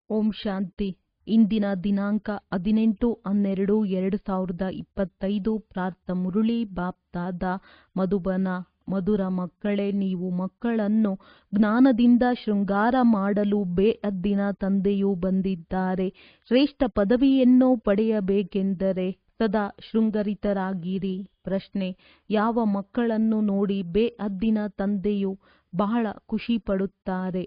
ಓಂ ಶಾಂತಿ. ಇಂದಿನ ದಿನಾಂಕ 18/12/2025. ಪ್ರಾರ್ಥ ಮುರುಳಿ ಬಾಪ್ತಾದ ಮಧುಬನ. ಮಧುರ ಮಕ್ಕಳೇ, ನೀವು ಮಕ್ಕಳನ್ನು ಜ್ಞಾನದಿಂದ ಶೃಂಗಾರ ಮಾಡಲು ಬೇಅದ್ದಿನ ತಂದೆಯು ಬಂದಿದ್ದಾರೆ. ಶ್ರೇಷ್ಠ ಪದವಿಯನ್ನು ಪಡೆಯಬೇಕೆಂದರೆ ಸದಾ ಶೃಂಗರಿತರಾಗಿರಿ. ಪ್ರಶ್ನೆ: ಯಾವ ಮಕ್ಕಳನ್ನು ನೋಡಿ ಬೇಅದ್ದಿನ ತಂದೆಯು ಬಹಳ ಖುಷಿ ಪಡುತ್ತಾರೆ?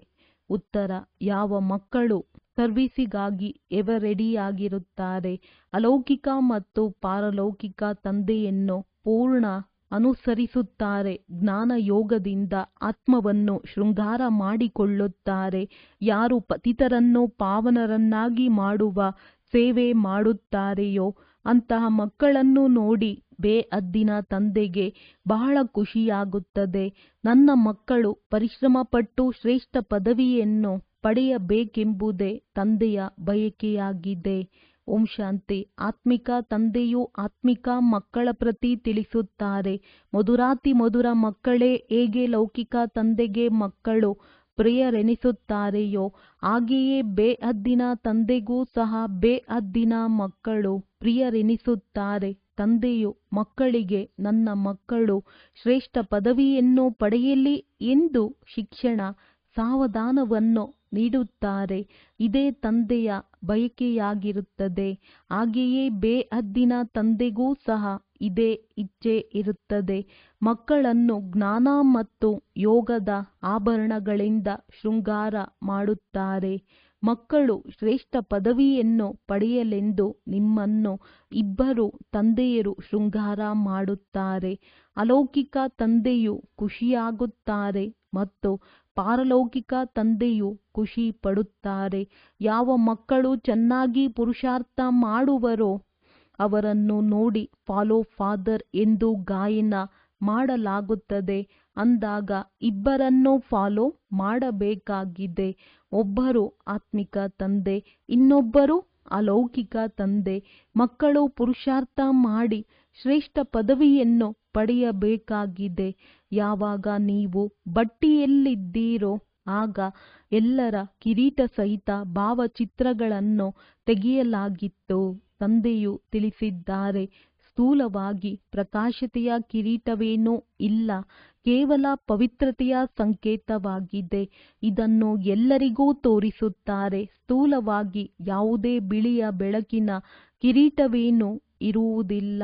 ಉತ್ತರ: ಯಾವ ಮಕ್ಕಳು ಸರ್ವೀಸಿಗಾಗಿ ಎವರೆಡಿಯಾಗಿರುತ್ತಾರೆ, ಅಲೌಕಿಕ ಮತ್ತು ಪಾರಲೌಕಿಕ ತಂದೆಯನ್ನು ಪೂರ್ಣ ಅನುಸರಿಸುತ್ತಾರೆ, ಜ್ಞಾನ ಯೋಗದಿಂದ ಆತ್ಮವನ್ನು ಶೃಂಗಾರ ಮಾಡಿಕೊಳ್ಳುತ್ತಾರೆ, ಯಾರು ಪತಿತರನ್ನು ಪಾವನರನ್ನಾಗಿ ಮಾಡುವ ಸೇವೆ ಮಾಡುತ್ತಾರೆಯೋ ಅಂತಹ ಮಕ್ಕಳನ್ನು ನೋಡಿ ಬೇಅದ್ದಿನ ತಂದೆಗೆ ಬಹಳ ಖುಷಿಯಾಗುತ್ತದೆ. ನನ್ನ ಮಕ್ಕಳು ಪರಿಶ್ರಮಪಟ್ಟು ಶ್ರೇಷ್ಠ ಪದವಿಯನ್ನು ಪಡೆಯಬೇಕೆಂಬುದೇ ತಂದೆಯ ಬಯಕೆಯಾಗಿದೆ. ಓಂ ಶಾಂತಿ. ಆತ್ಮಿಕ ತಂದೆಯು ಆತ್ಮಿಕ ಮಕ್ಕಳ ಪ್ರತಿ ತಿಳಿಸುತ್ತಾರೆ, ಮಧುರಾತಿ ಮಧುರ ಮಕ್ಕಳೇ, ಹೇಗೆ ಲೌಕಿಕ ತಂದೆಗೆ ಮಕ್ಕಳು ಪ್ರಿಯರೆನಿಸುತ್ತಾರೆಯೋ ಹಾಗೆಯೇ ಬೇಅದ್ದಿನ ತಂದೆಗೂ ಸಹ ಬೇಅದ್ದಿನ ಮಕ್ಕಳು ಪ್ರಿಯರೆನಿಸುತ್ತಾರೆ. ತಂದೆಯು ಮಕ್ಕಳಿಗೆ ನನ್ನ ಮಕ್ಕಳು ಶ್ರೇಷ್ಠ ಪದವಿಯನ್ನು ಪಡೆಯಲಿ ಎಂದು ಶಿಕ್ಷಣ ಸಾವಧಾನವನ್ನು ನೀಡುತ್ತಾರೆ. ಇದೇ ತಂದೆಯ ಬಯಕೆಯಾಗಿರುತ್ತದೆ. ಹಾಗೆಯೇ ಬೇಅದ್ದಿನ ತಂದೆಗೂ ಸಹ ಇದೇ ಇಚ್ಛೆ ಇರುತ್ತದೆ. ಮಕ್ಕಳನ್ನು ಜ್ಞಾನ ಮತ್ತು ಯೋಗದ ಆಭರಣಗಳಿಂದ ಶೃಂಗಾರ ಮಾಡುತ್ತಾರೆ. ಮಕ್ಕಳು ಶ್ರೇಷ್ಠ ಪದವಿಯನ್ನು ಪಡೆಯಲೆಂದು ನಿಮ್ಮನ್ನು ಇಬ್ಬರು ತಂದೆಯರು ಶೃಂಗಾರ ಮಾಡುತ್ತಾರೆ. ಅಲೌಕಿಕ ತಂದೆಯು ಖುಷಿಯಾಗುತ್ತಾರೆ ಮತ್ತು ಪಾರಲೌಕಿಕ ತಂದೆಯು ಖುಷಿ ಪಡುತ್ತಾರೆ. ಯಾವ ಮಕ್ಕಳು ಚೆನ್ನಾಗಿ ಪುರುಷಾರ್ಥ ಮಾಡುವರೋ ಅವರನ್ನು ನೋಡಿ ಫಾಲೋ ಫಾದರ್ ಎಂದು ಗಾಯನ ಮಾಡಲಾಗುತ್ತದೆ. ಅಂದಾಗ ಇಬ್ಬರನ್ನು ಫಾಲೋ ಮಾಡಬೇಕಾಗಿದೆ. ಒಬ್ಬರು ಆತ್ಮಿಕ ತಂದೆ, ಇನ್ನೊಬ್ಬರು ಅಲೌಕಿಕ ತಂದೆ. ಮಕ್ಕಳು ಪುರುಷಾರ್ಥ ಮಾಡಿ ಶ್ರೇಷ್ಠ ಪದವಿಯನ್ನು ಪಡೆಯಬೇಕಾಗಿದೆ. ಯಾವಾಗ ನೀವು ಬಟ್ಟಿಯಲ್ಲಿದ್ದೀರೋ ಆಗ ಎಲ್ಲರ ಕಿರೀಟ ಸಹಿತ ಭಾವಚಿತ್ರಗಳನ್ನು ತೆಗೆಯಲಾಗಿತ್ತು. ತಂದೆಯು ತಿಳಿಸಿದ್ದಾರೆ, ಸ್ಥೂಲವಾಗಿ ಪ್ರಕಾಶತೆಯ ಕಿರೀಟವೇನೂ ಇಲ್ಲ, ಕೇವಲ ಪವಿತ್ರತೆಯ ಸಂಕೇತವಾಗಿದೆ. ಇದನ್ನು ಎಲ್ಲರಿಗೂ ತೋರಿಸುತ್ತಾರೆ. ಸ್ಥೂಲವಾಗಿ ಯಾವುದೇ ಬಿಳಿಯ ಬೆಳಕಿನ ಕಿರೀಟವೇನೂ ಇರುವುದಿಲ್ಲ.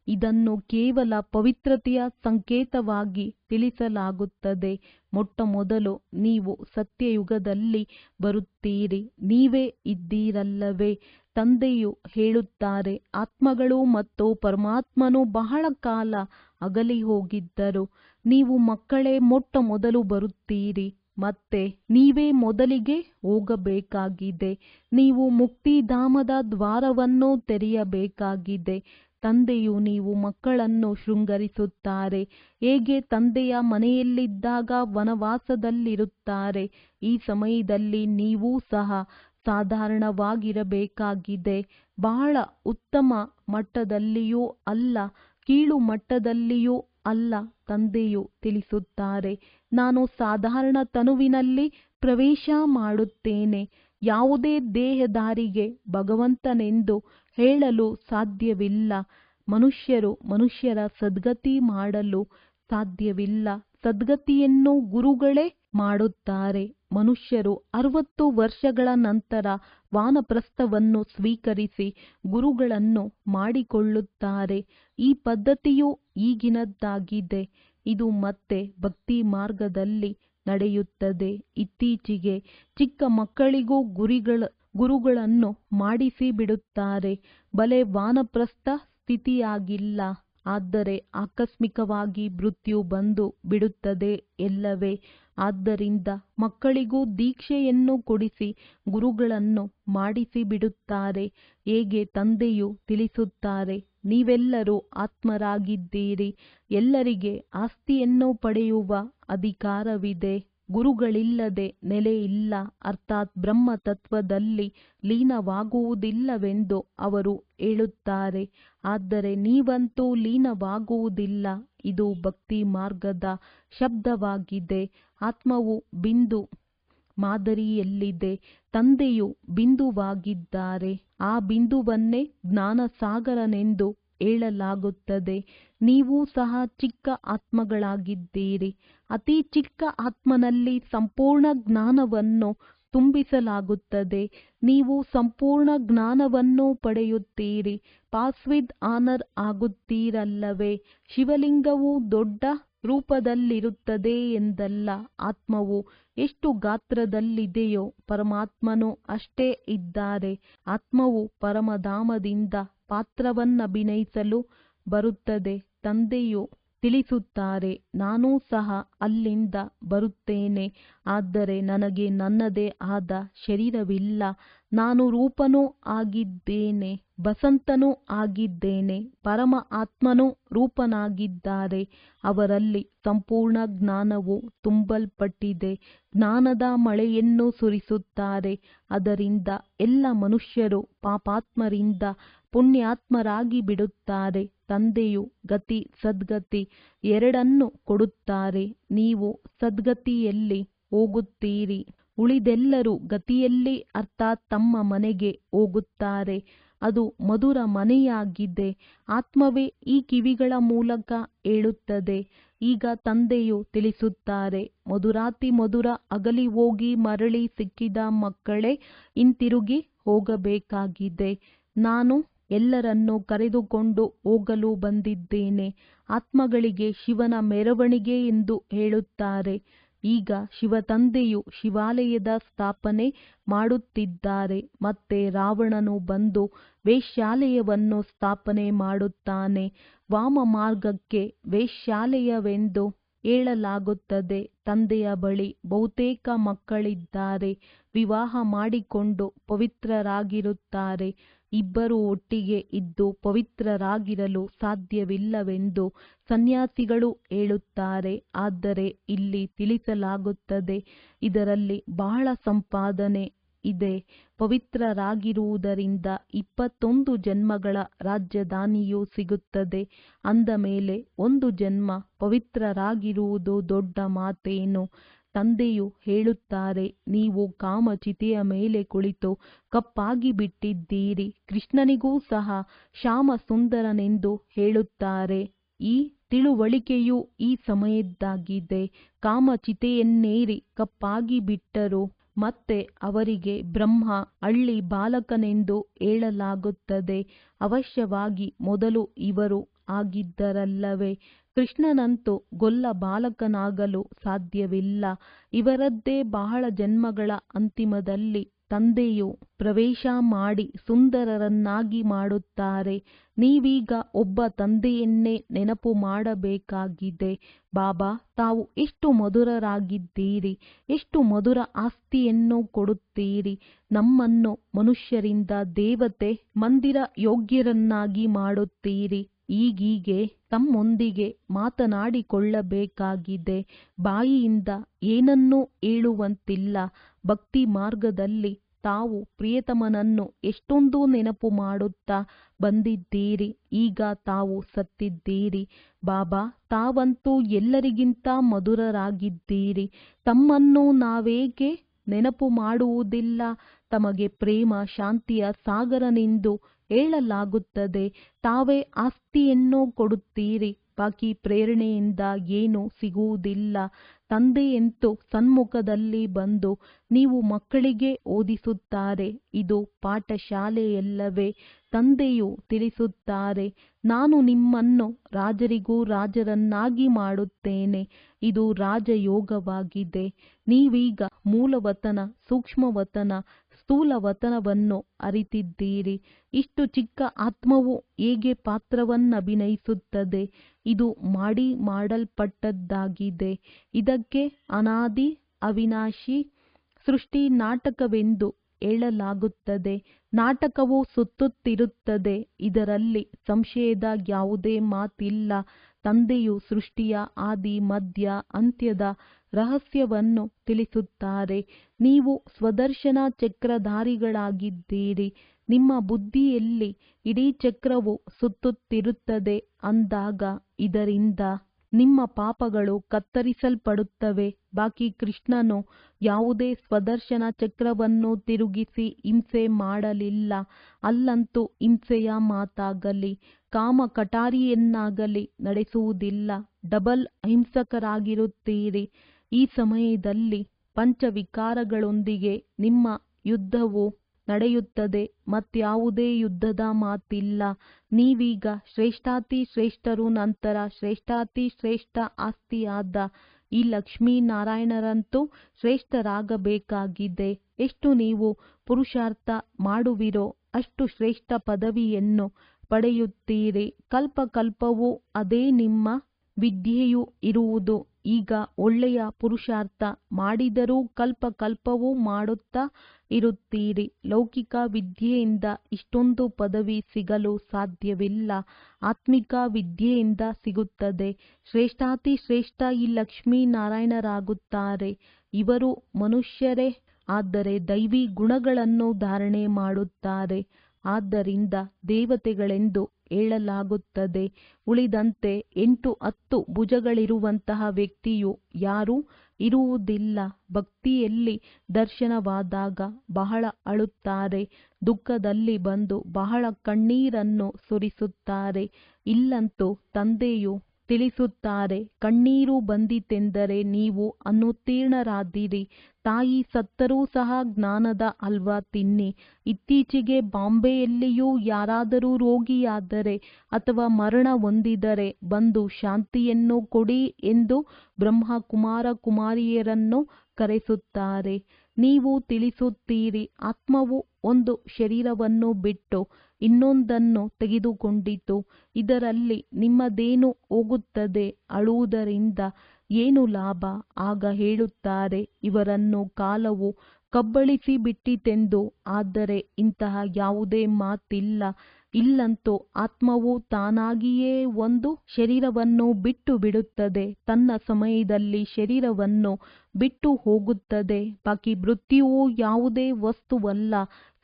ಇದನ್ನು ಕೇವಲ ಪವಿತ್ರತೆಯ ಸಂಕೇತವಾಗಿ ತಿಳಿಸಲಾಗುತ್ತದೆ. ಮೊಟ್ಟಮೊದಲು ನೀವು ಸತ್ಯಯುಗದಲ್ಲಿ ಬರುತ್ತೀರಿ. ನೀವೇ ಇದ್ದೀರಲ್ಲವೇ? ತಂದೆಯು ಹೇಳುತ್ತಾರೆ, ಆತ್ಮಗಳು ಮತ್ತು ಪರಮಾತ್ಮನು ಬಹಳ ಕಾಲ ಅಗಲಿ ಹೋಗಿದ್ದರು. ನೀವು ಮಕ್ಕಳೇ ಮೊಟ್ಟಮೊದಲು ಬರುತ್ತೀರಿ. ಮತ್ತೆ ನೀವೇ ಮೊದಲಿಗೆ ಹೋಗಬೇಕಾಗಿದೆ. ನೀವು ಮುಕ್ತಿಧಾಮದ ದ್ವಾರವನ್ನು ತೆರೆಯಬೇಕಾಗಿದೆ. ತಂದೆಯು ನೀವು ಮಕ್ಕಳನ್ನು ಶೃಂಗರಿಸುತ್ತಾರೆ. ಹೇಗೆ ತಂದೆಯ ಮನೆಯಲ್ಲಿದ್ದಾಗ ವನವಾಸದಲ್ಲಿರುತ್ತಾರೆ, ಈ ಸಮಯದಲ್ಲಿ ನೀವೂ ಸಹ ಸಾಧಾರಣವಾಗಿರಬೇಕಾಗಿದೆ. ಬಹಳ ಉತ್ತಮ ಮಟ್ಟದಲ್ಲಿಯೂ ಅಲ್ಲ, ಕೀಳು ಮಟ್ಟದಲ್ಲಿಯೂ ಅಲ್ಲ. ತಂದೆಯು ತಿಳಿಸುತ್ತಾರೆ, ನಾನು ಸಾಧಾರಣ ತನುವಿನಲ್ಲಿ ಪ್ರವೇಶ ಮಾಡುತ್ತೇನೆ. ಯಾವುದೇ ದೇಹಧಾರಿಗೆ ಭಗವಂತನೆಂದು ಹೇಳಲು ಸಾಧ್ಯವಿಲ್ಲ. ಮನುಷ್ಯರು ಮನುಷ್ಯರ ಸದ್ಗತಿ ಮಾಡಲು ಸಾಧ್ಯವಿಲ್ಲ. ಸದ್ಗತಿಯನ್ನು ಗುರುಗಳೇ ಮಾಡುತ್ತಾರೆ. ಮನುಷ್ಯರು 60 ವರ್ಷಗಳ ನಂತರ ವಾನಪ್ರಸ್ಥವನ್ನು ಸ್ವೀಕರಿಸಿ ಗುರುಗಳನ್ನು ಮಾಡಿಕೊಳ್ಳುತ್ತಾರೆ. ಈ ಪದ್ಧತಿಯು ಈಗಿನದ್ದಾಗಿದೆ. ಇದು ಮತ್ತೆ ಭಕ್ತಿ ಮಾರ್ಗದಲ್ಲಿ ನಡೆಯುತ್ತದೆ. ಇತ್ತೀಚೆಗೆ ಚಿಕ್ಕ ಮಕ್ಕಳಿಗೂ ಗುರುಗಳನ್ನು ಮಾಡಿಸಿ ಬಿಡುತ್ತಾರೆ. ಬಲೆ ವಾನಪ್ರಸ್ಥ ಸ್ಥಿತಿಯಾಗಿಲ್ಲ, ಆದರೆ ಆಕಸ್ಮಿಕವಾಗಿ ಮೃತ್ಯು ಬಂದು ಬಿಡುತ್ತದೆ ಎಲ್ಲವೇ? ಆದ್ದರಿಂದ ಮಕ್ಕಳಿಗೂ ದೀಕ್ಷೆಯನ್ನು ಕೊಡಿಸಿ ಗುರುಗಳನ್ನು ಮಾಡಿಸಿ ಬಿಡುತ್ತಾರೆ. ಹೇಗೆ ತಂದೆಯು ತಿಳಿಸುತ್ತಾರೆ, ನೀವೆಲ್ಲರೂ ಆತ್ಮರಾಗಿದ್ದೀರಿ. ಎಲ್ಲರಿಗೆ ಆಸ್ತಿಯನ್ನು ಪಡೆಯುವ ಅಧಿಕಾರವಿದೆ. ಗುರುಗಳಿಲ್ಲದೆ ನೆಲೆ ಇಲ್ಲ, ಅರ್ಥಾತ್ ಬ್ರಹ್ಮ ತತ್ವದಲ್ಲಿ ಲೀನವಾಗುವುದಿಲ್ಲವೆಂದು ಅವರು ಹೇಳುತ್ತಾರೆ. ಆದರೆ ನೀವಂತೂ ಲೀನವಾಗುವುದಿಲ್ಲ. ಇದು ಭಕ್ತಿ ಮಾರ್ಗದ ಶಬ್ದವಾಗಿದೆ. ಆತ್ಮವು ಬಿಂದು ಮಾದರಿಯಲ್ಲಿದೆ. ತಂದೆಯು ಬಿಂದುವಾಗಿದ್ದಾರೆ. ಆ ಬಿಂದುವನ್ನೇ ಜ್ಞಾನಸಾಗರನೆಂದು ಹೇಳಲಾಗುತ್ತದೆ. ನೀವು ಸಹ ಚಿಕ್ಕ ಆತ್ಮಗಳಾಗಿದ್ದೀರಿ. ಅತಿ ಚಿಕ್ಕ ಆತ್ಮನಲ್ಲಿ ಸಂಪೂರ್ಣ ಜ್ಞಾನವನ್ನು ತುಂಬಿಸಲಾಗುತ್ತದೆ. ನೀವು ಸಂಪೂರ್ಣ ಜ್ಞಾನವನ್ನು ಪಡೆಯುತ್ತೀರಿ. ಪಾಸ್ ವಿದ್ ಆನರ್ ಆಗುತ್ತೀರಲ್ಲವೇ? ಶಿವಲಿಂಗವು ದೊಡ್ಡ ರೂಪದಲ್ಲಿರುತ್ತದೆ ಎಂದಲ್ಲ. ಆತ್ಮವು ಎಷ್ಟು ಗಾತ್ರದಲ್ಲಿದೆಯೋ ಪರಮಾತ್ಮನು ಅಷ್ಟೇ ಇದ್ದಾರೆ. ಆತ್ಮವು ಪರಮಧಾಮದಿಂದ ಪಾತ್ರವನ್ನಭಿನಯಿಸಲು ಬರುತ್ತದೆ. ತಂದೆಯು ತಿಳಿಸುತ್ತಾರೆ, ನಾನೂ ಸಹ ಅಲ್ಲಿಂದ ಬರುತ್ತೇನೆ. ಆದರೆ ನನಗೆ ನನ್ನದೇ ಆದ ಶರೀರವಿಲ್ಲ. ನಾನು ರೂಪನೂ ಆಗಿದ್ದೇನೆ, ಬಸಂತನೂ ಆಗಿದ್ದೇನೆ. ಪರಮ ಆತ್ಮನೂ ರೂಪನಾಗಿದ್ದಾರೆ. ಅವರಲ್ಲಿ ಸಂಪೂರ್ಣ ಜ್ಞಾನವು ತುಂಬಲ್ಪಟ್ಟಿದೆ. ಜ್ಞಾನದ ಮಳೆಯನ್ನು ಸುರಿಸುತ್ತಾರೆ. ಅದರಿಂದ ಎಲ್ಲ ಮನುಷ್ಯರು ಪಾಪಾತ್ಮರಿಂದ ಪುಣ್ಯಾತ್ಮರಾಗಿ ಬಿಡುತ್ತಾರೆ. ತಂದೆಯು ಗತಿ ಸದ್ಗತಿ ಎರಡನ್ನೂ ಕೊಡುತ್ತಾರೆ. ನೀವು ಸದ್ಗತಿಯಲ್ಲಿ ಹೋಗುತ್ತೀರಿ. ಉಳಿದೆಲ್ಲರೂ ಗತಿಯಲ್ಲಿ ಅರ್ಥಾತ್ ತಮ್ಮ ಮನೆಗೆ ಹೋಗುತ್ತಾರೆ. ಅದು ಮಧುರ ಮನೆಯಾಗಿದೆ. ಆತ್ಮವೇ ಈ ಕಿವಿಗಳ ಮೂಲಕ ಹೇಳುತ್ತದೆ. ಈಗ ತಂದೆಯು ತಿಳಿಸುತ್ತಾರೆ, ಮಧುರಾತಿ ಮಧುರ ಅಗಲಿ ಹೋಗಿ ಮರಳಿ ಸಿಕ್ಕಿದ ಮಕ್ಕಳೇ, ಹಿಂತಿರುಗಿ ಹೋಗಬೇಕಾಗಿದೆ. ನಾನು ಎಲ್ಲರನ್ನೂ ಕರೆದುಕೊಂಡು ಹೋಗಲು ಬಂದಿದ್ದೇನೆ. ಆತ್ಮಗಳಿಗೆ ಶಿವನ ಮೆರವಣಿಗೆ ಎಂದು ಹೇಳುತ್ತಾರೆ. ಈಗ ಶಿವತಂದೆಯು ಶಿವಾಲಯದ ಸ್ಥಾಪನೆ ಮಾಡುತ್ತಿದ್ದಾರೆ. ಮತ್ತೆ ರಾವಣನು ಬಂದು ವೇಶ್ಯಾಲಯವನ್ನು ಸ್ಥಾಪನೆ ಮಾಡುತ್ತಾನೆ. ವಾಮ ಮಾರ್ಗಕ್ಕೆ ವೇಶ್ಯಾಲಯವೆಂದು ಹೇಳಲಾಗುತ್ತದೆ. ತಂದೆಯ ಬಳಿ ಬಹುತೇಕ ಮಕ್ಕಳಿದ್ದಾರೆ. ವಿವಾಹ ಮಾಡಿಕೊಂಡು ಪವಿತ್ರರಾಗಿರುತ್ತಾರೆ. ಇಬ್ಬರು ಒಟ್ಟಿಗೆ ಇದ್ದು ಪವಿತ್ರರಾಗಿರಲು ಸಾಧ್ಯವಿಲ್ಲವೆಂದು ಸನ್ಯಾಸಿಗಳು ಹೇಳುತ್ತಾರೆ. ಆದರೆ ಇಲ್ಲಿ ತಿಳಿಸಲಾಗುತ್ತದೆ, ಇದರಲ್ಲಿ ಬಹಳ ಸಂಪಾದನೆ ಇದೆ. ಪವಿತ್ರರಾಗಿರುವುದರಿಂದ 21 ಜನ್ಮಗಳ ರಾಜಧಾನಿಯು ಸಿಗುತ್ತದೆ. ಅಂದ ಮೇಲೆ ಒಂದು ಜನ್ಮ ಪವಿತ್ರರಾಗಿರುವುದು ದೊಡ್ಡ ಮಾತೇನು? ತಂದೆಯು ಹೇಳುತ್ತಾರೆ, ನೀವು ಕಾಮಚಿತೆಯ ಮೇಲೆ ಕುಳಿತು ಕಪ್ಪಾಗಿ ಬಿಟ್ಟಿದ್ದೀರಿ. ಕೃಷ್ಣನಿಗೂ ಸಹ ಶ್ಯಾಮ ಸುಂದರನೆಂದು ಹೇಳುತ್ತಾರೆ. ಈ ತಿಳುವಳಿಕೆಯು ಈ ಸಮಯದ್ದಾಗಿದೆ. ಕಾಮಚಿತೆಯನ್ನೇರಿ ಕಪ್ಪಾಗಿ ಬಿಟ್ಟರು. ಮತ್ತೆ ಅವರಿಗೆ ಬ್ರಹ್ಮ ಹಳ್ಳಿ ಬಾಲಕನೆಂದು ಹೇಳಲಾಗುತ್ತದೆ. ಅವಶ್ಯವಾಗಿ ಮೊದಲು ಇವರು ಆಗಿದ್ದರಲ್ಲವೇ? ಕೃಷ್ಣನಂತೂ ಗೊಲ್ಲ ಬಾಲಕನಾಗಲು ಸಾಧ್ಯವಿಲ್ಲ. ಇವರದ್ದೇ ಬಹಳ ಜನ್ಮಗಳ ಅಂತಿಮದಲ್ಲಿ ತಂದೆಯು ಪ್ರವೇಶ ಮಾಡಿ ಸುಂದರರನ್ನಾಗಿ ಮಾಡುತ್ತಾರೆ. ನೀವೀಗ ಒಬ್ಬ ತಂದೆಯನ್ನೇ ನೆನಪು ಮಾಡಬೇಕಾಗಿದೆ. ಬಾಬಾ, ತಾವು ಎಷ್ಟು ಮಧುರರಾಗಿದ್ದೀರಿ, ಎಷ್ಟು ಮಧುರ ಆಸ್ತಿಯನ್ನು ಕೊಡುತ್ತೀರಿ. ನಮ್ಮನ್ನು ಮನುಷ್ಯರಿಂದ ದೇವತೆ ಮಂದಿರ ಯೋಗ್ಯರನ್ನಾಗಿ ಮಾಡುತ್ತೀರಿ. ಈಗೀಗೆ ತಮ್ಮೊಂದಿಗೆ ಮಾತನಾಡಿಕೊಳ್ಳಬೇಕಾಗಿದೆ. ಬಾಯಿಯಿಂದ ಏನನ್ನೂ ಹೇಳುವಂತಿಲ್ಲ. ಭಕ್ತಿ ಮಾರ್ಗದಲ್ಲಿ ತಾವು ಪ್ರಿಯತಮನನ್ನು ಎಷ್ಟೊಂದು ನೆನಪು ಮಾಡುತ್ತಾ ಬಂದಿದ್ದೀರಿ. ಈಗ ತಾವು ಸತ್ತಿದ್ದೀರಿ. ಬಾಬಾ, ತಾವಂತೂ ಎಲ್ಲರಿಗಿಂತ ಮಧುರರಾಗಿದ್ದೀರಿ. ತಮ್ಮನ್ನು ನಾವೇಕೆ ನೆನಪು ಮಾಡುವುದಿಲ್ಲ? ತಮಗೆ ಪ್ರೇಮ ಶಾಂತಿಯ ಸಾಗರನೆಂದು ಹೇಳಲಾಗುತ್ತದೆ. ತಾವೇ ಆಸ್ತಿಯನ್ನು ಕೊಡುತ್ತೀರಿ. ಬಾಕಿ ಪ್ರೇರಣೆಯಿಂದ ಏನೂ ಸಿಗುವುದಿಲ್ಲ. ತಂದೆಯಂತೂ ಸನ್ಮುಖದಲ್ಲಿ ಬಂದು ನೀವು ಮಕ್ಕಳಿಗೆ ಓದಿಸುತ್ತಾರೆ. ಇದು ಪಾಠಶಾಲೆಯಲ್ಲವೇ? ತಂದೆಯು ತಿಳಿಸುತ್ತಾರೆ, ನಾನು ನಿಮ್ಮನ್ನು ರಾಜರಿಗೂ ರಾಜರನ್ನಾಗಿ ಮಾಡುತ್ತೇನೆ. ಇದು ರಾಜಯೋಗವಾಗಿದೆ. ನೀವೀಗ ಮೂಲವತನ, ಸೂಕ್ಷ್ಮವತನ, ಸ್ಥೂಲವತನವನ್ನು ಅರಿತಿದ್ದೀರಿ. ಇಷ್ಟು ಚಿಕ್ಕ ಆತ್ಮವು ಹೇಗೆ ಪಾತ್ರವನ್ನಭಿನಯಿಸುತ್ತದೆ? ಇದು ಮಾಡಲ್ಪಟ್ಟದ್ದಾಗಿದೆ. ಇದಕ್ಕೆ ಅನಾದಿ ಅವಿನಾಶಿ ಸೃಷ್ಟಿ ನಾಟಕವೆಂದು ಹೇಳಲಾಗುತ್ತದೆ. ನಾಟಕವು ಸುತ್ತುತ್ತಿರುತ್ತದೆ. ಇದರಲ್ಲಿ ಸಂಶಯದ ಯಾವುದೇ ಮಾತಿಲ್ಲ. ತಂದೆಯು ಸೃಷ್ಟಿಯ ಆದಿ ಮಧ್ಯ ಅಂತ್ಯದ ರಹಸ್ಯವನ್ನು ತಿಳಿಸುತ್ತಾರೆ. ನೀವು ಸ್ವದರ್ಶನ ಚಕ್ರಧಾರಿಗಳಾಗಿದ್ದೀರಿ. ನಿಮ್ಮ ಬುದ್ಧಿಯಲ್ಲಿ ಇಡೀ ಚಕ್ರವು ಸುತ್ತುತ್ತಿರುತ್ತದೆ ಅಂದಾಗ ಇದರಿಂದ ನಿಮ್ಮ ಪಾಪಗಳು ಕತ್ತರಿಸಲ್ಪಡುತ್ತವೆ. ಬಾಕಿ ಕೃಷ್ಣನು ಯಾವುದೇ ಸ್ವದರ್ಶನ ಚಕ್ರವನ್ನು ತಿರುಗಿಸಿ ಹಿಂಸೆ ಮಾಡಲಿಲ್ಲ. ಅಲ್ಲಂತೂ ಹಿಂಸೆಯ ಮಾತಾಗಲಿ ಕಾಮ ಕಟಾರಿಯನ್ನಾಗಲಿ ನಡೆಸುವುದಿಲ್ಲ. ಡಬಲ್ ಅಹಿಂಸಕರಾಗಿರುತ್ತೀರಿ. ಈ ಸಮಯದಲ್ಲಿ ಪಂಚವಿಕಾರಗಳೊಂದಿಗೆ ನಿಮ್ಮ ಯುದ್ಧವು ನಡೆಯುತ್ತದೆ. ಮತ್ಯಾವುದೇ ಯುದ್ಧದ ಮಾತಿಲ್ಲ. ನೀವೀಗ ಶ್ರೇಷ್ಠಾತಿ ಶ್ರೇಷ್ಠರು. ನಂತರ ಶ್ರೇಷ್ಠಾತಿ ಶ್ರೇಷ್ಠ ಆಸ್ತಿಯಾದ ಈ ಲಕ್ಷ್ಮೀನಾರಾಯಣರಂತೂ ಶ್ರೇಷ್ಠರಾಗಬೇಕಾಗಿದೆ. ಎಷ್ಟು ನೀವು ಪುರುಷಾರ್ಥ ಮಾಡುವಿರೋ ಅಷ್ಟು ಶ್ರೇಷ್ಠ ಪದವಿಯನ್ನು ಪಡೆಯುತ್ತೀರಿ. ಕಲ್ಪಕಲ್ಪವೂ ಅದೇ ನಿಮ್ಮ ವಿದ್ಯೆಯೂ ಇರುವುದು. ಈಗ ಒಳ್ಳೆಯ ಪುರುಷಾರ್ಥ ಮಾಡಿದರೂ ಕಲ್ಪಕಲ್ಪವೂ ಮಾಡುತ್ತಾ ಇರುತ್ತೀರಿ. ಲೌಕಿಕ ವಿದ್ಯೆಯಿಂದ ಇಷ್ಟೊಂದು ಪದವಿ ಸಿಗಲು ಸಾಧ್ಯವಿಲ್ಲ. ಆತ್ಮಿಕ ವಿದ್ಯೆಯಿಂದ ಸಿಗುತ್ತದೆ. ಶ್ರೇಷ್ಠಾತಿ ಶ್ರೇಷ್ಠ ಈ ಲಕ್ಷ್ಮೀನಾರಾಯಣರಾಗುತ್ತಾರೆ. ಇವರು ಮನುಷ್ಯರೇ ಆದರೆ ದೈವಿ ಗುಣಗಳನ್ನು ಧಾರಣೆ ಮಾಡುತ್ತಾರೆ. ಆದ್ದರಿಂದ ದೇವತೆಗಳೆಂದು ಹೇಳಲಾಗುತ್ತದೆ. ಉಳಿದಂತೆ 8-10 ಭುಜಗಳಿರುವಂತಹ ವ್ಯಕ್ತಿಯು ಯಾರೂ ಇರುವುದಿಲ್ಲ. ಭಕ್ತಿಯಲ್ಲಿ ದರ್ಶನವಾದಾಗ ಬಹಳ ಅಳುತ್ತಾರೆ. ದುಃಖದಲ್ಲಿ ಬಂದು ಬಹಳ ಕಣ್ಣೀರನ್ನು ಸುರಿಸುತ್ತಾರೆ. ಇಲ್ಲಂತೂ ತಂದೆಯು ತಿಳಿಸುತ್ತಾರೆ, ಕಣ್ಣೀರು ಬಂದಿತೆಂದರೆ ನೀವು ಅನುತ್ತೀರ್ಣರಾದಿರಿ. ತಾಯಿ ಸತ್ತರೂ ಸಹ ಜ್ಞಾನದ ಹಲ್ವಾ ತಿನ್ನಿ. ಇತ್ತೀಚೆಗೆ ಬಾಂಬೆಯಲ್ಲಿಯೂ ಯಾರಾದರೂ ರೋಗಿಯಾದರೆ ಅಥವಾ ಮರಣ ಹೊಂದಿದರೆ ಬಂದು ಶಾಂತಿಯನ್ನು ಕೊಡಿ ಎಂದು ಬ್ರಹ್ಮ ಕುಮಾರ ಕುಮಾರಿಯರನ್ನು ಕರೆಸುತ್ತಾರೆ. ನೀವು ತಿಳಿಸುತ್ತೀರಿ, ಆತ್ಮವು ಒಂದು ಶರೀರವನ್ನು ಬಿಟ್ಟು ಇನ್ನೊಂದನ್ನು ತೆಗೆದುಕೊಂಡಿತು. ಇದರಲ್ಲಿ ನಿಮ್ಮದೇನು ಹೋಗುತ್ತದೆ? ಅಳುವುದರಿಂದ ಏನು ಲಾಭ? ಆಗ ಹೇಳುತ್ತಾರೆ, ಇವರನ್ನು ಕಾಲವು ಕಬ್ಬಳಿಸಿ ಬಿಟ್ಟಿತೆಂದು. ಆದರೆ ಇಂತಹ ಯಾವುದೇ ಮಾತಿಲ್ಲ. ಇಲ್ಲಂತೂ ಆತ್ಮವು ತಾನಾಗಿಯೇ ಒಂದು ಶರೀರವನ್ನು ಬಿಟ್ಟು ಬಿಡುತ್ತದೆ. ತನ್ನ ಸಮಯದಲ್ಲಿ ಶರೀರವನ್ನು ಬಿಟ್ಟು ಹೋಗುತ್ತದೆ. ಬಾಕಿ ಮೃತ್ಯುವು ಯಾವುದೇ ವಸ್ತುವಲ್ಲ.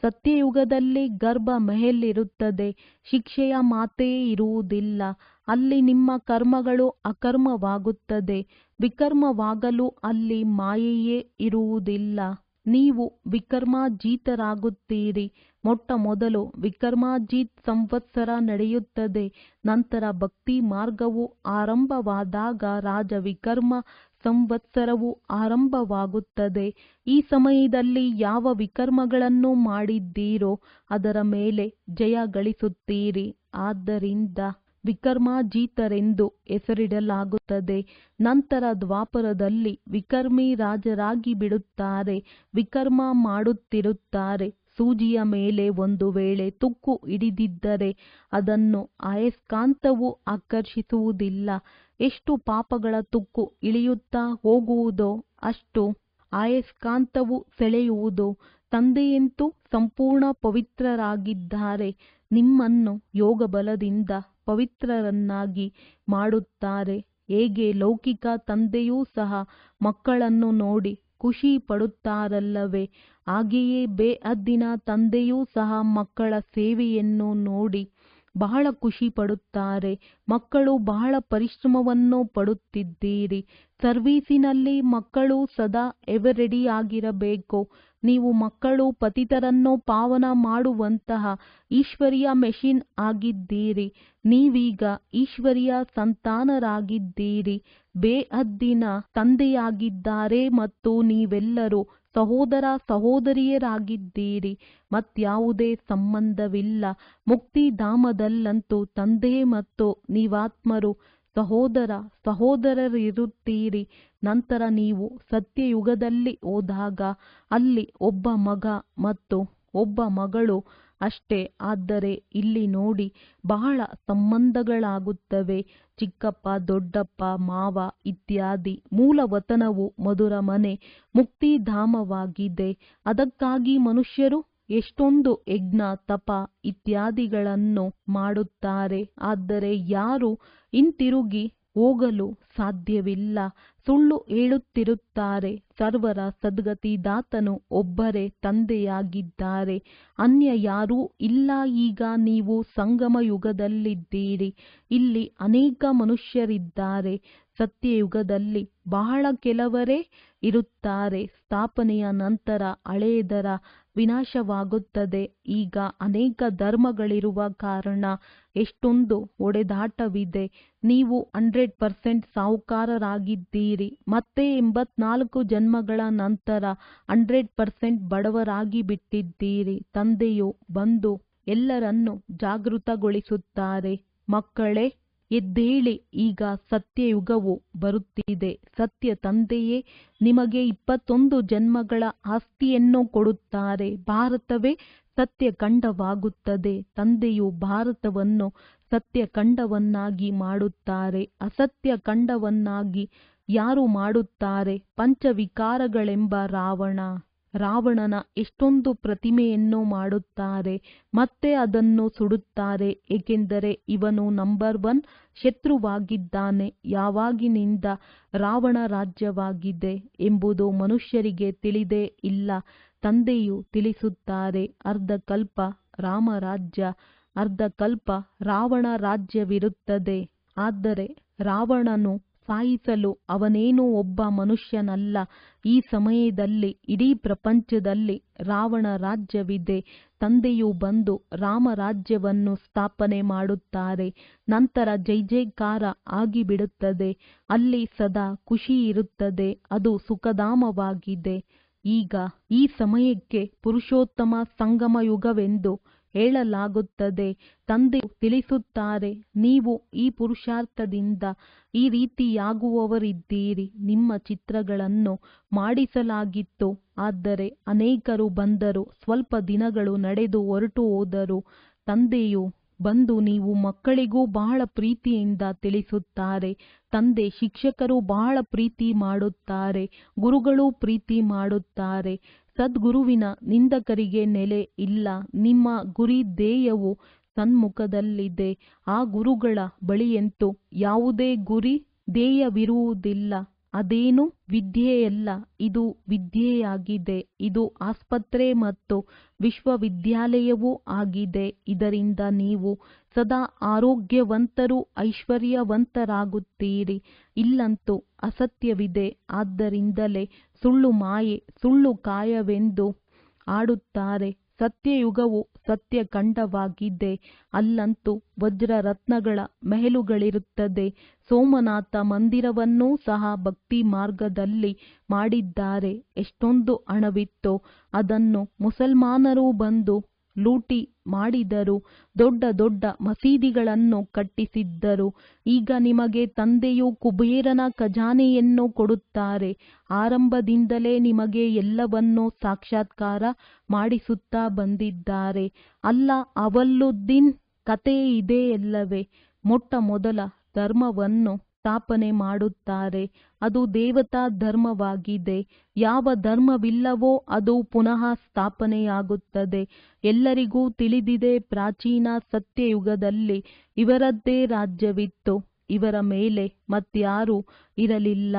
ಸತ್ಯಯುಗದಲ್ಲಿ ಗರ್ಭ ಮೆಹಲ್ ಇರುತ್ತದೆ. ಶಿಕ್ಷೆಯ ಮಾತೇ ಇರುವುದಿಲ್ಲ. ಅಲ್ಲಿ ನಿಮ್ಮ ಕರ್ಮಗಳು ಅಕರ್ಮವಾಗುತ್ತದೆ. ವಿಕರ್ಮವಾಗಲು ಅಲ್ಲಿ ಮಾಯೆಯೇ ಇರುವುದಿಲ್ಲ. ನೀವು ವಿಕರ್ಮಾಜೀತರಾಗುತ್ತೀರಿ. ಮೊಟ್ಟ ಮೊದಲು ವಿಕರ್ಮಾಜೀತ್ ಸಂವತ್ಸರ ನಡೆಯುತ್ತದೆ. ನಂತರ ಭಕ್ತಿ ಮಾರ್ಗವು ಆರಂಭವಾದಾಗ ರಾಜವಿಕರ್ಮ ಸಂವತ್ಸರವು ಆರಂಭವಾಗುತ್ತದೆ. ಈ ಸಮಯದಲ್ಲಿ ಯಾವ ವಿಕರ್ಮಗಳನ್ನು ಮಾಡಿದ್ದೀರೋ ಅದರ ಮೇಲೆ ಜಯ ಗಳಿಸುತ್ತೀರಿ. ಆದ್ದರಿಂದ ವಿಕರ್ಮಾಜೀತರೆಂದು ಹೆಸರಿಡಲಾಗುತ್ತದೆ. ನಂತರ ದ್ವಾಪರದಲ್ಲಿ ವಿಕರ್ಮಿ ರಾಜರಾಗಿ ಬಿಡುತ್ತಾರೆ. ವಿಕರ್ಮ ಮಾಡುತ್ತಿರುತ್ತಾರೆ. ಸೂಜಿಯ ಮೇಲೆ ಒಂದು ವೇಳೆ ತುಕ್ಕು ಹಿಡಿದಿದ್ದರೆ ಅದನ್ನು ಅಯಸ್ಕಾಂತವು ಆಕರ್ಷಿಸುವುದಿಲ್ಲ. ಎಷ್ಟು ಪಾಪಗಳ ತುಕ್ಕು ಇಳಿಯುತ್ತಾ ಹೋಗುವುದೋ ಅಷ್ಟು ಅಯಸ್ಕಾಂತವು ಸೆಳೆಯುವುದು. ತಂದೆಯಂತೂ ಸಂಪೂರ್ಣ ಪವಿತ್ರರಾಗಿದ್ದಾರೆ. ನಿಮ್ಮನ್ನು ಯೋಗಬಲದಿಂದ ಪವಿತ್ರರನ್ನಾಗಿ ಮಾಡುತ್ತಾರೆ. ಹೇಗೆ ಲೌಕಿಕ ತಂದೆಯೂ ಸಹ ಮಕ್ಕಳನ್ನು ನೋಡಿ ಖುಷಿ ಪಡುತ್ತಾರಲ್ಲವೇ, ಹಾಗೆಯೇ ಬೇಹದ್ದಿನ ತಂದೆಯೂ ಸಹ ಮಕ್ಕಳ ಸೇವೆಯನ್ನು ನೋಡಿ ಬಹಳ ಖುಷಿ ಪಡುತ್ತಾರೆ. ಮಕ್ಕಳು ಬಹಳ ಪರಿಶ್ರಮವನ್ನು ಪಡುತ್ತಿದ್ದೀರಿ. ಸರ್ವೀಸಿನಲ್ಲಿ ಮಕ್ಕಳು ಸದಾ ಎವರೆಡಿಯಾಗಿರಬೇಕು. ನೀವು ಮಕ್ಕಳು ಪತಿತರನ್ನು ಪಾವನ ಮಾಡುವಂತಹ ಈಶ್ವರಿಯ ಮೆಷಿನ್ ಆಗಿದ್ದೀರಿ. ನೀವೀಗ ಈಶ್ವರಿಯ ಸಂತಾನರಾಗಿದ್ದೀರಿ. ಬೇಹದ್ದಿನ ತಂದೆಯಾಗಿದ್ದಾರೆ ಮತ್ತು ನೀವೆಲ್ಲರೂ ಸಹೋದರ ಸಹೋದರಿಯರಾಗಿದ್ದೀರಿ. ಮತ್ಯಾವುದೇ ಸಂಬಂಧವಿಲ್ಲ. ಮುಕ್ತಿಧಾಮದಲ್ಲಂತೂ ತಂದೆ ಮತ್ತು ನೀವಾತ್ಮರು ಸಹೋದರ ಸಹೋದರರಿರುತ್ತೀರಿ. ನಂತರ ನೀವು ಸತ್ಯಯುಗದಲ್ಲಿ ಹೋದಾಗ ಅಲ್ಲಿ ಒಬ್ಬ ಮಗ ಮತ್ತು ಒಬ್ಬ ಮಗಳು ಅಷ್ಟೇ. ಆದರೆ ಇಲ್ಲಿ ನೋಡಿ ಬಹಳ ಸಂಬಂಧಗಳಾಗುತ್ತವೆ. ಚಿಕ್ಕಪ್ಪ, ದೊಡ್ಡಪ್ಪ, ಮಾವ ಇತ್ಯಾದಿ. ಮೂಲವತನವು ಮಧುರ ಮನೆ, ಮುಕ್ತಿಧಾಮವಾಗಿದೆ. ಅದಕ್ಕಾಗಿ ಮನುಷ್ಯರು ಎಷ್ಟೊಂದು ಯಜ್ಞ ತಪ ಇತ್ಯಾದಿಗಳನ್ನು ಮಾಡುತ್ತಾರೆ. ಆದರೆ ಯಾರು ಹಿಂತಿರುಗಿ ಹೋಗಲು ಸಾಧ್ಯವಿಲ್ಲ. ಸುಳ್ಳು ಹೇಳುತ್ತಿರುತ್ತಾರೆ. ಸರ್ವರ ಸದ್ಗತಿದಾತನು ಒಬ್ಬರೇ ತಂದೆಯಾಗಿದ್ದಾರೆ. ಅನ್ಯ ಯಾರೂ ಇಲ್ಲ. ಈಗ ನೀವು ಸಂಗಮ ಯುಗದಲ್ಲಿದ್ದೀರಿ. ಇಲ್ಲಿ ಅನೇಕ ಮನುಷ್ಯರಿದ್ದಾರೆ. ಸತ್ಯಯುಗದಲ್ಲಿ ಬಹಳ ಕೆಲವರೇ ಇರುತ್ತಾರೆ. ಸ್ಥಾಪನೆಯ ನಂತರ ಹಳೆಯದರ ವಿನಾಶವಾಗುತ್ತದೆ. ಈಗ ಅನೇಕ ಧರ್ಮಗಳಿರುವ ಕಾರಣ ಎಷ್ಟೊಂದು ಹೊಡೆದಾಟವಿದೆ. ನೀವು 100% ಸಾಹುಕಾರರಾಗಿದ್ದೀರಿ. ಮತ್ತೆ 84 ಜನ್ಮಗಳ ನಂತರ 100% ಬಡವರಾಗಿ ಬಿಟ್ಟಿದ್ದೀರಿ. ತಂದೆಯು ಬಂದು ಎಲ್ಲರನ್ನೂ ಜಾಗೃತಗೊಳಿಸುತ್ತಾರೆ. ಮಕ್ಕಳೇ, ಎದ್ದೇಳಿ, ಈಗ ಸತ್ಯಯುಗವು ಬರುತ್ತಿದೆ. ಸತ್ಯ ತಂದೆಯೇ ನಿಮಗೆ 21 ಜನ್ಮಗಳ ಆಸ್ತಿಯನ್ನು ಕೊಡುತ್ತಾರೆ. ಭಾರತವೇ ಸತ್ಯಖಂಡವಾಗುತ್ತದೆ. ತಂದೆಯು ಭಾರತವನ್ನು ಸತ್ಯಖಂಡವನ್ನಾಗಿ ಮಾಡುತ್ತಾರೆ. ಅಸತ್ಯ ಖಂಡವನ್ನಾಗಿ ಯಾರು ಮಾಡುತ್ತಾರೆ? ಪಂಚವಿಕಾರಗಳೆಂಬ ರಾವಣನ ಎಷ್ಟೊಂದು ಪ್ರತಿಮೆಯನ್ನು ಮಾಡುತ್ತಾರೆ. ಮತ್ತೆ ಅದನ್ನು ಸುಡುತ್ತಾರೆ. ಏಕೆಂದರೆ ಇವನು ನಂಬರ್ 1 ಶತ್ರುವಾಗಿದ್ದಾನೆ. ಯಾವಾಗಿನಿಂದ ರಾವಣ ರಾಜ್ಯವಾಗಿದೆ ಎಂಬುದು ಮನುಷ್ಯರಿಗೆ ತಿಳಿದೇ ಇಲ್ಲ. ತಂದೆಯು ತಿಳಿಸುತ್ತಾರೆ. ಅರ್ಧಕಲ್ಪ ರಾಮರಾಜ್ಯ, ಅರ್ಧಕಲ್ಪ ರಾವಣ ರಾಜ್ಯವಿರುತ್ತದೆ. ಆದರೆ ರಾವಣನು ಸಾಯಿಸಲು ಅವನೇನೂ ಒಬ್ಬ ಮನುಷ್ಯನಲ್ಲ. ಈ ಸಮಯದಲ್ಲಿ ಇಡೀ ಪ್ರಪಂಚದಲ್ಲಿ ರಾವಣ ರಾಜ್ಯವಿದೆ. ತಂದೆಯು ಬಂದು ರಾಮರಾಜ್ಯವನ್ನು ಸ್ಥಾಪನೆ ಮಾಡುತ್ತಾರೆ. ನಂತರ ಜೈ ಜೈಕಾರ ಆಗಿಬಿಡುತ್ತದೆ. ಅಲ್ಲಿ ಸದಾ ಖುಷಿ ಇರುತ್ತದೆ. ಅದು ಸುಖಧಾಮವಾಗಿದೆ. ಈಗ ಈ ಸಮಯಕ್ಕೆ ಪುರುಷೋತ್ತಮ ಸಂಗಮ ಯುಗವೆಂದು ಹೇಳಲಾಗುತ್ತದೆ. ತಂದೆಯು ತಿಳಿಸುತ್ತಾರೆ, ನೀವು ಈ ಪುರುಷಾರ್ಥದಿಂದ ಈ ರೀತಿಯಾಗುವವರಿದ್ದೀರಿ. ನಿಮ್ಮ ಚಿತ್ರಗಳನ್ನು ಮಾಡಿಸಲಾಗಿತ್ತು. ಆದರೆ ಅನೇಕರು ಬಂದರು. ಸ್ವಲ್ಪ ದಿನಗಳು ನಡೆದು ಹೊರಟು ಹೋದರು. ತಂದೆಯು ಬಂದು ನೀವು ಮಕ್ಕಳಿಗೂ ಬಹಳ ಪ್ರೀತಿಯಿಂದ ತಿಳಿಸುತ್ತಾರೆ. ತಂದೆ ಶಿಕ್ಷಕರು ಬಹಳ ಪ್ರೀತಿ ಮಾಡುತ್ತಾರೆ. ಗುರುಗಳು ಪ್ರೀತಿ ಮಾಡುತ್ತಾರೆ. ಸದ್ಗುರುವಿನ ನಿಂದಕರಿಗೆ ನೆಲೆ ಇಲ್ಲ. ನಿಮ್ಮ ಗುರಿ ಧ್ಯೇಯವು ಸನ್ಮುಖದಲ್ಲಿದೆ. ಆ ಗುರುಗಳ ಬಳಿಯಂತೂ ಯಾವುದೇ ಗುರಿ ಧ್ಯೇಯವಿರುವುದಿಲ್ಲ. ಅದೇನು ವಿದ್ಯೆಯಲ್ಲ, ಇದು ವಿದ್ಯೆಯಾಗಿದೆ. ಇದು ಆಸ್ಪತ್ರೆ ಮತ್ತು ವಿಶ್ವವಿದ್ಯಾಲಯವೂ ಆಗಿದೆ. ಇದರಿಂದ ನೀವು ಸದಾ ಆರೋಗ್ಯವಂತರು, ಐಶ್ವರ್ಯವಂತರಾಗುತ್ತೀರಿ. ಇಲ್ಲಂತೂ ಅಸತ್ಯವಿದೆ. ಆದ್ದರಿಂದಲೇ ಸುಳ್ಳು ಮಾಯೆ, ಸುಳ್ಳು ಕಾಯವೆಂದು ಆಡುತ್ತಾರೆ. ಸತ್ಯಯುಗವು ಸತ್ಯಖಂಡವಾಗಿದೆ. ಅಲ್ಲಂತೂ ವಜ್ರರತ್ನಗಳ ಮೆಹಲುಗಳಿರುತ್ತದೆ. ಸೋಮನಾಥ ಮಂದಿರವನ್ನೂ ಸಹ ಭಕ್ತಿ ಮಾರ್ಗದಲ್ಲಿ ಮಾಡಿದ್ದಾರೆ. ಎಷ್ಟೊಂದು ಹಣವಿತ್ತೋ ಅದನ್ನು ಮುಸಲ್ಮಾನರು ಬಂದು ಲೂಟಿ ಮಾಡಿದರು. ದೊಡ್ಡ ದೊಡ್ಡ ಮಸೀದಿಗಳನ್ನು ಕಟ್ಟಿಸಿದ್ದರು. ಈಗ ನಿಮಗೆ ತಂದೆಯು ಕುಬೇರನ ಖಜಾನೆಯನ್ನು ಕೊಡುತ್ತಾರೆ. ಆರಂಭದಿಂದಲೇ ನಿಮಗೆ ಎಲ್ಲವನ್ನೂ ಸಾಕ್ಷಾತ್ಕಾರ ಮಾಡಿಸುತ್ತಾ ಬಂದಿದ್ದಾರೆ. ಅಲ್ಲಾ ಅವಲ್ಲುದ್ದೀನ್ ಕಥೆ ಇದೆಯಲ್ಲವೇ? ಮೊಟ್ಟ ಮೊದಲ ಧರ್ಮವನ್ನು ಸ್ಥಾಪನೆ ಮಾಡುತ್ತಾರೆ. ಅದು ದೇವತಾ ಧರ್ಮವಾಗಿದೆ. ಯಾವ ಧರ್ಮವಿಲ್ಲವೋ ಅದು ಪುನಃ ಸ್ಥಾಪನೆಯಾಗುತ್ತದೆ. ಎಲ್ಲರಿಗೂ ತಿಳಿದಿದೆ, ಪ್ರಾಚೀನ ಸತ್ಯಯುಗದಲ್ಲಿ ಇವರದ್ದೇ ರಾಜ್ಯವಿತ್ತು. ಇವರ ಮೇಲೆ ಮತ್ಯಾರೂ ಇರಲಿಲ್ಲ.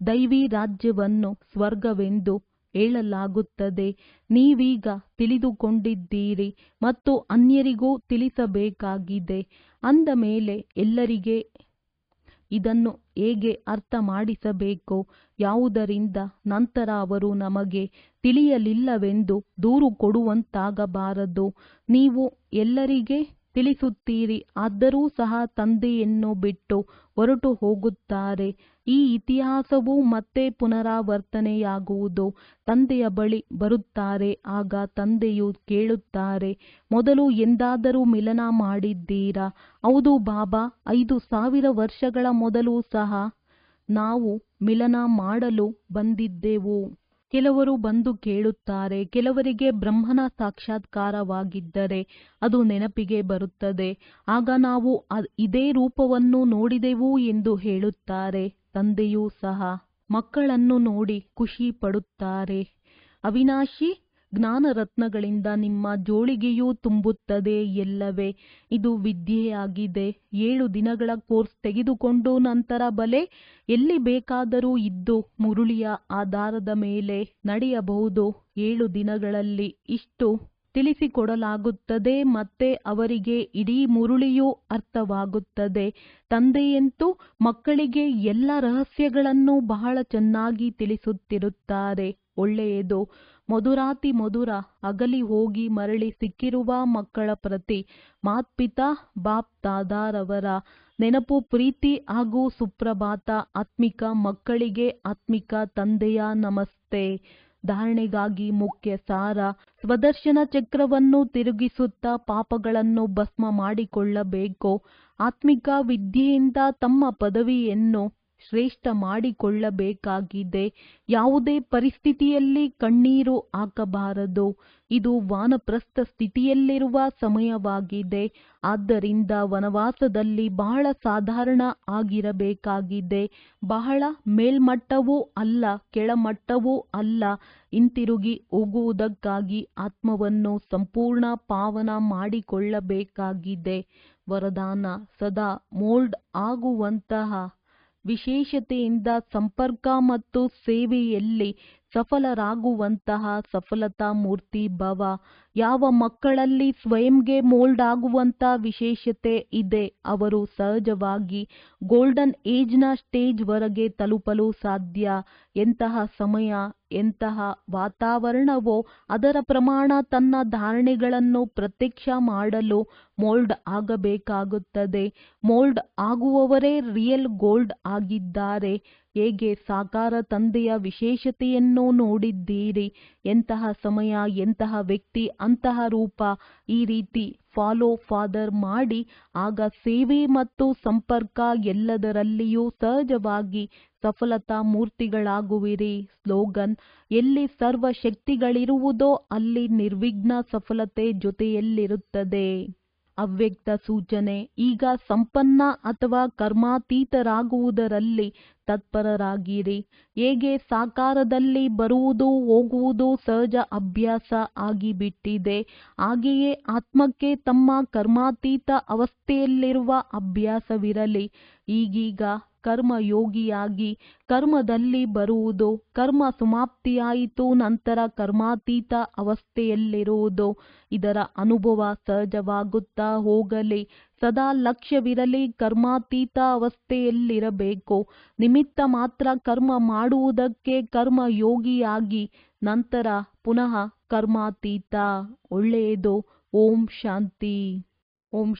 ದೈವಿ ರಾಜ್ಯವನ್ನು ಸ್ವರ್ಗವೆಂದು ಹೇಳಲಾಗುತ್ತದೆ. ನೀವೀಗ ತಿಳಿದುಕೊಂಡಿದ್ದೀರಿ ಮತ್ತು ಅನ್ಯರಿಗೂ ತಿಳಿಸಬೇಕಾಗಿದೆ. ಅಂದ ಮೇಲೆ ಎಲ್ಲರಿಗೆ ಇದನ್ನು ಹೇಗೆ ಅರ್ಥ ಮಾಡಿಸಬೇಕು? ಯಾವುದರಿಂದ ನಂತರ ಅವರು ನಮಗೆ ತಿಳಿಯಲಿಲ್ಲವೆಂದು ದೂರು ಕೊಡುವಂತಾಗಬಾರದು. ನೀವು ಎಲ್ಲರಿಗೆ ತಿಳಿಸುತ್ತೀರಿ. ಆದರೂ ಸಹ ತಂದೆಯನ್ನು ಬಿಟ್ಟು ಹೊರಟು ಹೋಗುತ್ತಾರೆ. ಈ ಇತಿಹಾಸವು ಮತ್ತೆ ಪುನರಾವರ್ತನೆಯಾಗುವುದು. ತಂದೆಯ ಬಳಿ ಬರುತ್ತಾರೆ. ಆಗ ತಂದೆಯು ಕೇಳುತ್ತಾರೆ, ಮೊದಲು ಎಂದಾದರೂ ಮಿಲನ ಮಾಡಿದ್ದೀರಾ? ಹೌದು ಬಾಬಾ, 5000 ವರ್ಷಗಳ ಮೊದಲು ಸಹ ನಾವು ಮಿಲನ ಮಾಡಲು ಬಂದಿದ್ದೆವು. ಕೆಲವರು ಬಂದು ಕೇಳುತ್ತಾರೆ. ಕೆಲವರಿಗೆ ಬ್ರಹ್ಮನ ಸಾಕ್ಷಾತ್ಕಾರವಾಗಿದ್ದರೆ ಅದು ನೆನಪಿಗೆ ಬರುತ್ತದೆ. ಆಗ ನಾವು ಇದೇ ರೂಪವನ್ನು ನೋಡಿದೆವು ಎಂದು ಹೇಳುತ್ತಾರೆ. ತಂದೆಯೂ ಸಹ ಮಕ್ಕಳನ್ನು ನೋಡಿ ಖುಷಿ ಪಡುತ್ತಾರೆ. ಅವಿನಾಶಿ ಜ್ಞಾನ ರತ್ನಗಳಿಂದ ನಿಮ್ಮ ಜೋಳಿಗೆಯೂ ತುಂಬುತ್ತದೆ ಎಲ್ಲವೇ. ಇದು ವಿದ್ಯೆಯಾಗಿದೆ. 7 ದಿನಗಳ ಕೋರ್ಸ್ ತೆಗೆದುಕೊಂಡು ನಂತರ ಬಲೆ ಎಲ್ಲಿ ಬೇಕಾದರೂ ಇದ್ದು ಮುರುಳಿಯ ಆಧಾರದ ಮೇಲೆ ನಡೆಯಬಹುದು. 7 ದಿನಗಳಲ್ಲಿ ಇಷ್ಟು ತಿಳಿಸಿಕೊಡಲಾಗುತ್ತದೆ ಮತ್ತೆ ಅವರಿಗೆ ಇಡೀ ಮುರುಳಿಯೂ ಅರ್ಥವಾಗುತ್ತದೆ. ತಂದೆಯಂತೂ ಮಕ್ಕಳಿಗೆ ಎಲ್ಲ ರಹಸ್ಯಗಳನ್ನು ಬಹಳ ಚೆನ್ನಾಗಿ ತಿಳಿಸುತ್ತಿರುತ್ತಾರೆ. ಒಳ್ಳೆಯದು. ಮಧುರಾತಿ ಮಧುರ ಅಗಲಿ ಹೋಗಿ ಮರಳಿ ಸಿಕ್ಕಿರುವ ಮಕ್ಕಳ ಪ್ರತಿ ಮಾತ್ಪಿತಾ ಬಾಪ್ ದಾದಾರವರ ನೆನಪು, ಪ್ರೀತಿ ಹಾಗೂ ಸುಪ್ರಭಾತ. ಆತ್ಮಿಕ ಮಕ್ಕಳಿಗೆ ಆತ್ಮಿಕ ತಂದೆಯ ನಮಸ್ತೆ. ಧಾರಣೆಗಾಗಿ ಮುಖ್ಯ ಸಾರ: ಸ್ವದರ್ಶನ ಚಕ್ರವನ್ನು ತಿರುಗಿಸುತ್ತಾ ಪಾಪಗಳನ್ನು ಭಸ್ಮ ಮಾಡಿಕೊಳ್ಳಬೇಕು. ಆತ್ಮಿಕ ವಿದ್ಯೆಯಿಂದ ತಮ್ಮ ಪದವಿಯನ್ನು ಶ್ರೇಷ್ಠ ಮಾಡಿಕೊಳ್ಳಬೇಕಾಗಿದೆ. ಯಾವುದೇ ಪರಿಸ್ಥಿತಿಯಲ್ಲಿ ಕಣ್ಣೀರು ಹಾಕಬಾರದು. ಇದು ವಾನಪ್ರಸ್ಥ ಸ್ಥಿತಿಯಲ್ಲಿರುವ ಸಮಯವಾಗಿದೆ. ಆದ್ದರಿಂದ ವನವಾಸದಲ್ಲಿ ಬಹಳ ಸಾಧಾರಣ ಆಗಿರಬೇಕಾಗಿದೆ. ಬಹಳ ಮೇಲ್ಮಟ್ಟವೂ ಅಲ್ಲ, ಕೆಳಮಟ್ಟವೂ ಅಲ್ಲ. ಹಿಂತಿರುಗಿ ಹೋಗುವುದಕ್ಕಾಗಿ ಆತ್ಮವನ್ನು ಸಂಪೂರ್ಣ ಪಾವನ ಮಾಡಿಕೊಳ್ಳಬೇಕಾಗಿದೆ. ವರದಾನ: ಸದಾ ಮೋಲ್ಡ್ ಆಗುವಂತಹ ವಿಶೇಷತೆಯಿಂದ ಸಂಪರ್ಕ ಮತ್ತು ಸೇವೆಯಲ್ಲಿ ಸಫಲರಾಗುವಂತಹ ಸಫಲತಾ ಮೂರ್ತಿ ಭವ. ಯಾವ ಮಕ್ಕಳಲ್ಲಿ ಸ್ವಯಂಗೆ ಮೋಲ್ಡ್ ಆಗುವಂಥ ವಿಶೇಷತೆ ಇದೆ ಅವರು ಸಹಜವಾಗಿ ಗೋಲ್ಡನ್ ಏಜ್ನ ಸ್ಟೇಜ್ ವರೆಗೆ ತಲುಪಲು ಸಾಧ್ಯ. ಎಂತಹ ಸಮಯ, ಎಂತಹ ವಾತಾವರಣವೋ ಅದರ ಪ್ರಮಾಣ ತನ್ನ ಧಾರಣೆಗಳನ್ನು ಪ್ರತ್ಯಕ್ಷ ಮಾಡಲು ಮೋಲ್ಡ್ ಆಗಬೇಕಾಗುತ್ತದೆ. ಮೋಲ್ಡ್ ಆಗುವವರೇ ರಿಯಲ್ ಗೋಲ್ಡ್ ಆಗಿದ್ದಾರೆ. ಹೇಗೆ ಸಾಕಾರ ತಂದೆಯ ವಿಶೇಷತೆಯನ್ನು ನೋಡಿದ್ದೀರಿ. ಎಂತಹ ಸಮಯ, ಎಂತಹ ವ್ಯಕ್ತಿ, ಅಂತಹ ರೂಪ. ಈ ರೀತಿ ಫಾಲೋ ಫಾದರ್ ಮಾಡಿ ಆಗ ಸೇವೆ ಮತ್ತು ಸಂಪರ್ಕ ಎಲ್ಲದರಲ್ಲಿಯೂ ಸಹಜವಾಗಿ ಸಫಲತಾ ಮೂರ್ತಿಗಳಾಗುವಿರಿ. ಸ್ಲೋಗನ್: ಎಲ್ಲಿ ಸರ್ವ ಶಕ್ತಿಗಳಿರುವುದೋ ಅಲ್ಲಿ ನಿರ್ವಿಘ್ನ ಸಫಲತೆ ಜೊತೆಯಲ್ಲಿರುತ್ತದೆ. ಅವ್ಯಕ್ತ ಸೂಚನೆ: ಈಗ ಸಂಪನ್ನ ಅಥವಾ ಕರ್ಮಾತೀತರಾಗುವುದರಲ್ಲಿ ತತ್ಪರರಾಗಿರಿ. ಹೇಗೆ ಸಾಕಾರದಲ್ಲಿ ಬರುವುದು ಹೋಗುವುದು ಸಹಜ ಅಭ್ಯಾಸ ಆಗಿಬಿಟ್ಟಿದೆ, ಹಾಗೆಯೇ ಆತ್ಮಕ್ಕೆ ತಮ್ಮ ಕರ್ಮಾತೀತ ಅವಸ್ಥೆಯಲ್ಲಿರುವ ಅಭ್ಯಾಸವಿರಲಿ. ಈಗೀಗ ಕರ್ಮಯೋಗಿಯಾಗಿ ಕರ್ಮದಲ್ಲಿ ಬರುವುದು, ಕರ್ಮ ಸಮಾಪ್ತಿಯಾಯಿತು ನಂತರ ಕರ್ಮಾತೀತ ಅವಸ್ಥೆಯಲ್ಲಿರುವುದು, ಇದರ ಅನುಭವ ಸಹಜವಾಗುತ್ತಾ ಹೋಗಲಿ. ಸದಾ ಲಕ್ಷ್ಯವಿರಲಿ ಕರ್ಮಾತೀತ ಅವಸ್ಥೆಯಲ್ಲಿರಬೇಕು. ನಿಮಿತ್ತ ಮಾತ್ರ ಕರ್ಮ ಮಾಡುವುದಕ್ಕೆ ಕರ್ಮಯೋಗಿಯಾಗಿ ನಂತರ ಪುನಃ ಕರ್ಮಾತೀತ. ಒಳ್ಳೆಯದು. ಓಂ ಶಾಂತಿ. ಓಂ